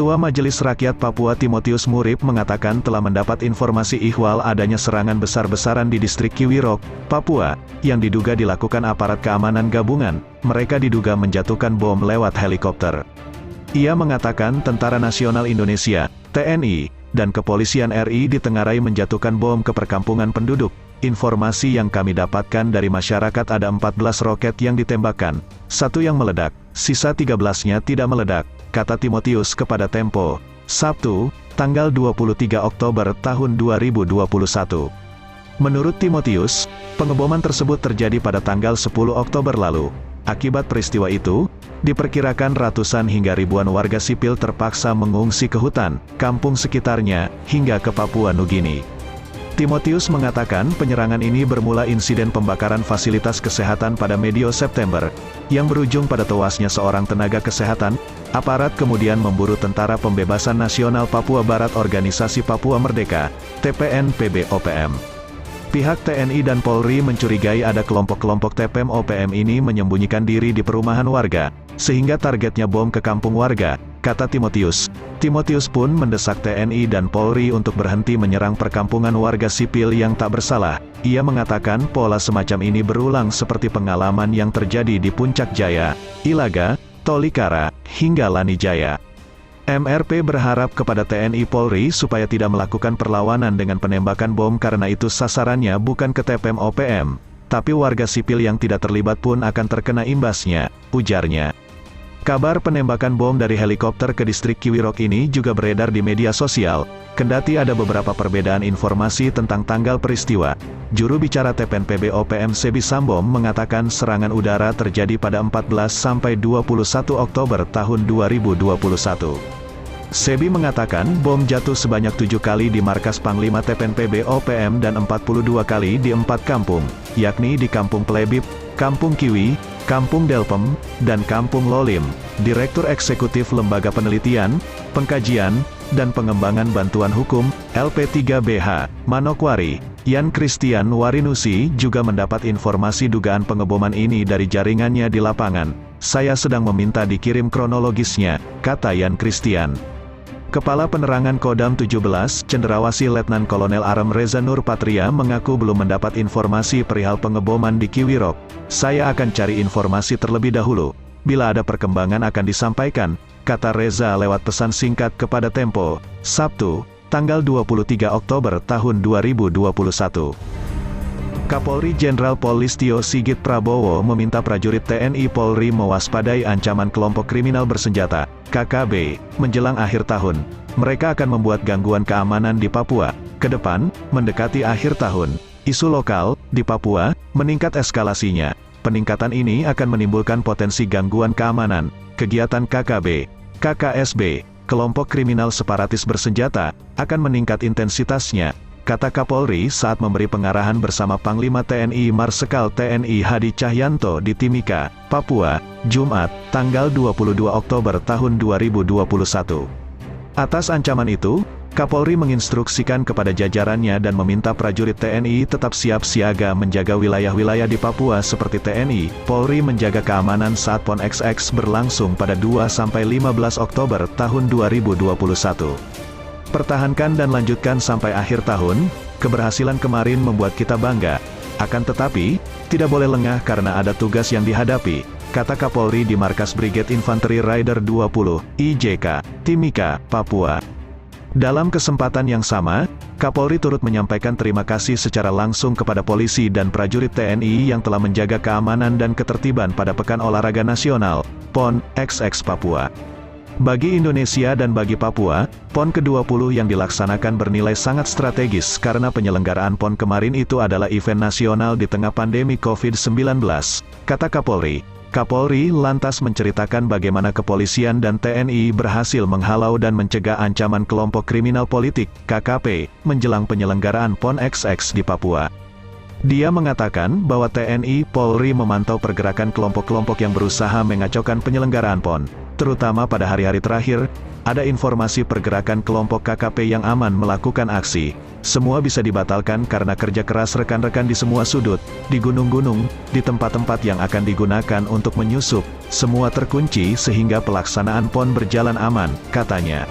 Ketua Majelis Rakyat Papua Timotius Murib mengatakan telah mendapat informasi ihwal adanya serangan besar-besaran di distrik Kiwirok, Papua, yang diduga dilakukan aparat keamanan gabungan. Mereka diduga menjatuhkan bom lewat helikopter. Ia mengatakan Tentara Nasional Indonesia, TNI, dan Kepolisian RI ditengarai menjatuhkan bom ke perkampungan penduduk. Informasi yang kami dapatkan dari masyarakat ada 14 roket yang ditembakkan, 1 yang meledak, sisa 13-nya tidak meledak, kata Timotius kepada Tempo, Sabtu, tanggal 23 Oktober tahun 2021. Menurut Timotius, pengeboman tersebut terjadi pada tanggal 10 Oktober lalu. Akibat peristiwa itu, diperkirakan ratusan hingga ribuan warga sipil terpaksa mengungsi ke hutan, kampung sekitarnya, hingga ke Papua Nugini. Timotius mengatakan penyerangan ini bermula insiden pembakaran fasilitas kesehatan pada medio September, yang berujung pada tewasnya seorang tenaga kesehatan. Aparat kemudian memburu Tentara Pembebasan Nasional Papua Barat Organisasi Papua Merdeka, TPN-PB-OPM. Pihak TNI dan Polri mencurigai ada kelompok-kelompok TPM-OPM ini menyembunyikan diri di perumahan warga, sehingga targetnya bom ke kampung warga, kata Timotius. Timotius pun mendesak TNI dan Polri untuk berhenti menyerang perkampungan warga sipil yang tak bersalah. Ia mengatakan pola semacam ini berulang seperti pengalaman yang terjadi di Puncak Jaya, Ilaga, Tolikara, hingga Lanijaya. MRP berharap kepada TNI Polri supaya tidak melakukan perlawanan dengan penembakan bom karena itu sasarannya bukan ke TPM-OPM, tapi warga sipil yang tidak terlibat pun akan terkena imbasnya, ujarnya. Kabar penembakan bom dari helikopter ke distrik Kiwirok ini juga beredar di media sosial, kendati ada beberapa perbedaan informasi tentang tanggal peristiwa. Juru bicara TPN-PB-OPM Sebi Sambom mengatakan serangan udara terjadi pada 14–21 Oktober tahun 2021. Sebi mengatakan bom jatuh sebanyak 7 kali di markas Panglima TPN-PB-OPM dan 42 kali di 4 kampung, yakni di Kampung Plebip, Kampung Kiwi, Kampung Delpem, dan Kampung Lolim. Direktur Eksekutif Lembaga Penelitian, Pengkajian, dan Pengembangan Bantuan Hukum, LP3BH, Manokwari, Yan Christian Warinusi juga mendapat informasi dugaan pengeboman ini dari jaringannya di lapangan. Saya sedang meminta dikirim kronologisnya, kata Yan Christian. Kepala Penerangan Kodam 17, Cendrawasih Letnan Kolonel Arem Reza Nur Patria mengaku belum mendapat informasi perihal pengeboman di Kiwirok. Saya akan cari informasi terlebih dahulu. Bila ada perkembangan akan disampaikan, kata Reza lewat pesan singkat kepada Tempo, Sabtu, tanggal 23 Oktober tahun 2021. Kapolri Jenderal Polistio Sigit Prabowo meminta prajurit TNI Polri mewaspadai ancaman kelompok kriminal bersenjata, KKB, menjelang akhir tahun. Mereka akan membuat gangguan keamanan di Papua. Ke depan, mendekati akhir tahun, isu lokal, di Papua, meningkat eskalasinya. Peningkatan ini akan menimbulkan potensi gangguan keamanan. Kegiatan KKB, KKSB, kelompok kriminal separatis bersenjata, akan meningkat intensitasnya, kata Kapolri saat memberi pengarahan bersama Panglima TNI Marsikal TNI Hadi Cahyanto di Timika, Papua, Jumat, tanggal 22 Oktober tahun 2021. Atas ancaman itu, Kapolri menginstruksikan kepada jajarannya dan meminta prajurit TNI tetap siap siaga menjaga wilayah-wilayah di Papua seperti TNI, Polri menjaga keamanan saat PON XX berlangsung pada 2–15 Oktober tahun 2021. Pertahankan dan lanjutkan sampai akhir tahun, keberhasilan kemarin membuat kita bangga. Akan tetapi, tidak boleh lengah karena ada tugas yang dihadapi, kata Kapolri di Markas Brigade Infanteri Rider 20, IJK, Timika, Papua. Dalam kesempatan yang sama, Kapolri turut menyampaikan terima kasih secara langsung kepada polisi dan prajurit TNI yang telah menjaga keamanan dan ketertiban pada Pekan Olahraga Nasional, PON XX Papua. Bagi Indonesia dan bagi Papua, PON ke-20 yang dilaksanakan bernilai sangat strategis karena penyelenggaraan PON kemarin itu adalah event nasional di tengah pandemi COVID-19, kata Kapolri. Kapolri lantas menceritakan bagaimana kepolisian dan TNI berhasil menghalau dan mencegah ancaman kelompok kriminal politik, KKP, menjelang penyelenggaraan PON XX di Papua. Dia mengatakan bahwa TNI Polri memantau pergerakan kelompok-kelompok yang berusaha mengacaukan penyelenggaraan PON. Terutama pada hari-hari terakhir, ada informasi pergerakan kelompok KKP yang aman melakukan aksi. Semua bisa dibatalkan karena kerja keras rekan-rekan di semua sudut, di gunung-gunung, di tempat-tempat yang akan digunakan untuk menyusup. Semua terkunci sehingga pelaksanaan PON berjalan aman, katanya.